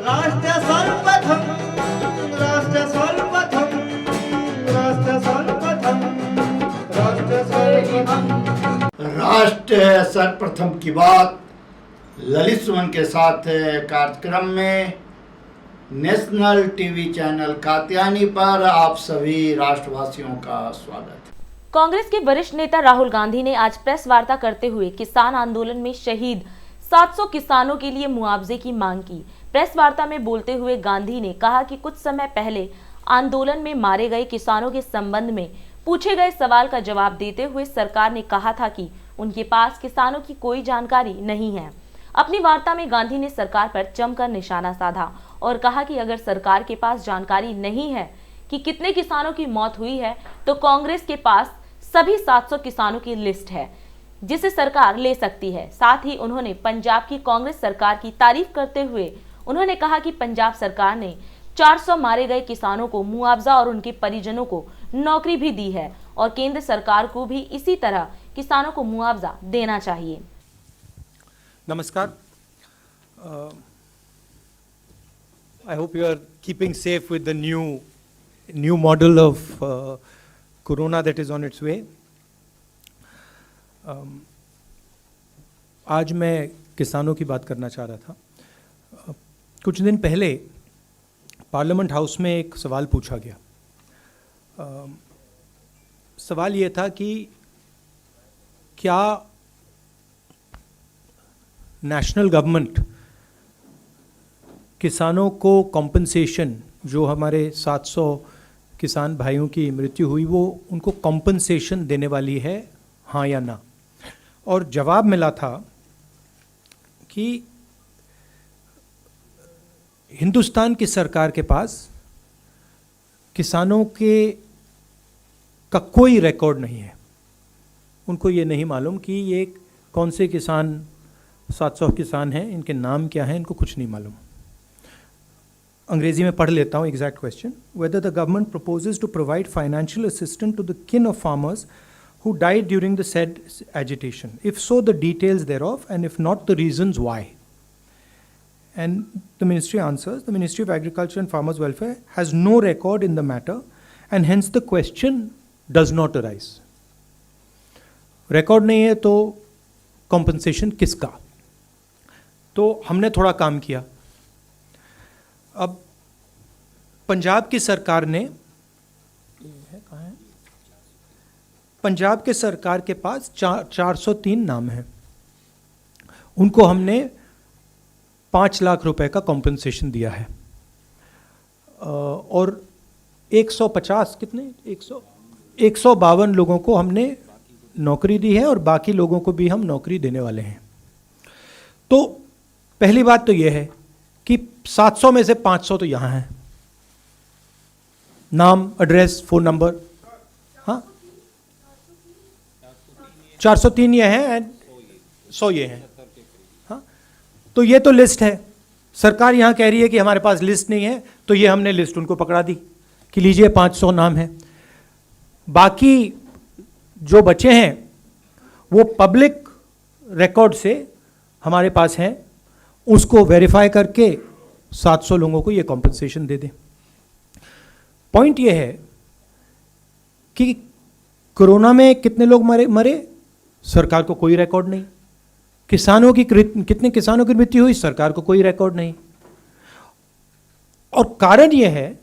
राष्ट्र सर्वप्रथम, राष्ट्र सर्वप्रथम, राष्ट्र सर्वप्रथम, राष्ट्र सर्वप्रथम। राष्ट्र सर्वप्रथम की बात ललित सुमन के साथ कार्यक्रम में नेशनल टीवी चैनल कात्यायनी पर आप सभी राष्ट्रवासियों का स्वागत। कांग्रेस के वरिष्ठ नेता राहुल गांधी ने आज प्रेस वार्ता करते हुए किसान आंदोलन में शहीद 700 किसानों के लिए मुआवजे की मांग की। प्रेस वार्ता में बोलते हुए गांधी ने कहा कि कुछ समय पहले आंदोलन में मारे गए किसानों के संबंध में पूछे गए सवाल का जवाब देते हुए सरकार ने कहा था कि उनके पास किसानों की कोई जानकारी नहीं है। अपनी वार्ता में गांधी ने सरकार पर जमकर निशाना साधा और कहा कि अगर सरकार के पास जानकारी नहीं है कि कितने किसानों की मौत हुई है तो कांग्रेस के पास सभी 700 किसानों की लिस्ट है जिसे सरकार ले सकती है। साथ ही उन्होंने पंजाब की कांग्रेस सरकार की तारीफ करते हुए उन्होंने कहा कि पंजाब सरकार ने 400 मारे गए किसानों को मुआवजा और उनके परिजनों को नौकरी भी दी है और केंद्र सरकार को भी इसी तरह किसानों को मुआवजा देना चाहिए। नमस्कार। I hope you are keeping safe with the new model of corona that is on its way. आज मैं किसानों की बात करना चाह रहा था। कुछ दिन पहले पार्लियामेंट हाउस में एक सवाल पूछा गया। सवाल ये था कि क्या नेशनल गवर्नमेंट किसानों को कॉम्पनसेशन, जो हमारे 700 किसान भाइयों की मृत्यु हुई, वो उनको कॉम्पनसेशन देने वाली है, हाँ या ना। और जवाब मिला था कि हिंदुस्तान की सरकार के पास किसानों का कोई रिकॉर्ड नहीं है। उनको ये नहीं मालूम कि ये कौन से किसान 700 किसान हैं, इनके नाम क्या हैं, इनको कुछ नहीं मालूम। अंग्रेजी में पढ़ लेता हूँ exact question. Whether the government proposes to provide financial assistance to the kin of farmers who died during the said agitation. If so, the details thereof, and if not, the reasons why. And the ministry answers, the Ministry of Agriculture and Farmers Welfare has no record in the matter, and hence the question does not arise. Record नहीं है तो compensation किसका? तो हमने थोड़ा काम किया। अब पंजाब की सरकार ने, पंजाब के सरकार के पास 403 नाम हैं। उनको हमने 5 लाख रुपए का कॉम्पनसेशन दिया है और 150 कितने 152 लोगों को हमने नौकरी दी है और बाकी लोगों को भी हम नौकरी देने वाले हैं। तो पहली बात तो यह है कि 700 में से 500 तो यहाँ हैं, नाम, एड्रेस, फ़ोन नंबर। हाँ, 403 ये हैं एंड 100 ये हैं। हाँ, तो ये तो लिस्ट है। सरकार यहाँ कह रही है कि हमारे पास लिस्ट नहीं है, तो ये हमने लिस्ट उनको पकड़ा दी कि लीजिए 500 नाम हैं। बाकी जो बचे हैं वो पब्लिक रिकॉर्ड से हमारे पास हैं, उसको वेरीफाई करके 700 लोगों को ये कॉम्पनसेशन दे दें। पॉइंट ये है कि कोरोना में कितने लोग मरे, सरकार को कोई रिकॉर्ड नहीं। किसानों की कितने किसानों की मृत्यु हुई, सरकार को कोई रिकॉर्ड नहीं। और कारण यह है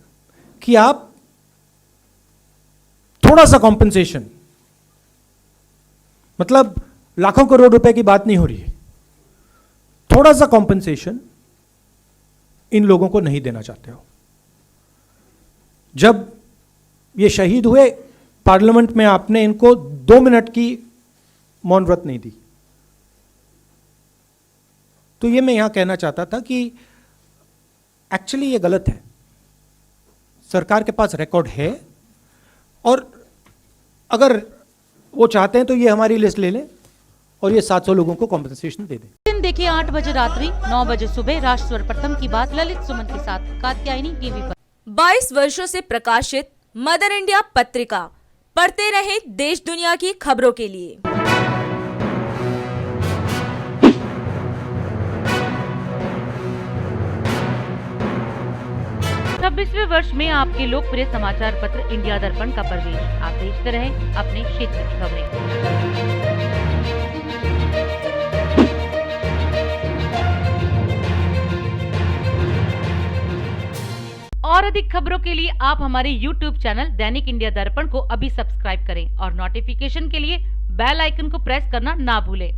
कि आप थोड़ा सा कॉम्पनसेशन, मतलब लाखों करोड़ रुपए की बात नहीं हो रही है, थोड़ा सा कॉम्पनसेशन इन लोगों को नहीं देना चाहते हो। जब ये शहीद हुए, पार्लियामेंट में आपने इनको 2 मिनट की मौन व्रत नहीं दी। तो ये मैं यहां कहना चाहता था कि एक्चुअली ये गलत है। सरकार के पास रिकॉर्ड है और अगर वो चाहते हैं तो ये हमारी लिस्ट ले लें और ये 700 लोगों को कॉम्पनसेशन दे दें। दिन देखिए 8 बजे रात्रि 9 बजे सुबह राष्ट्र सर्वप्रथम की बात ललित सुमन के साथ कात्यायनी टीवी पर। 22 वर्षों से प्रकाशित मदर इंडिया पत्रिका, पढ़ते रहें देश दुनिया की खबरों के लिए। 26वें वर्ष में आपके लोकप्रिय समाचार पत्र इंडिया दर्पण का प्रवेश। आप देखते रहें अपने क्षेत्र की खबरें। और अधिक खबरों के लिए आप हमारे YouTube चैनल दैनिक इंडिया दर्पण को अभी सब्सक्राइब करें और नोटिफिकेशन के लिए बेल आइकन को प्रेस करना ना भूलें।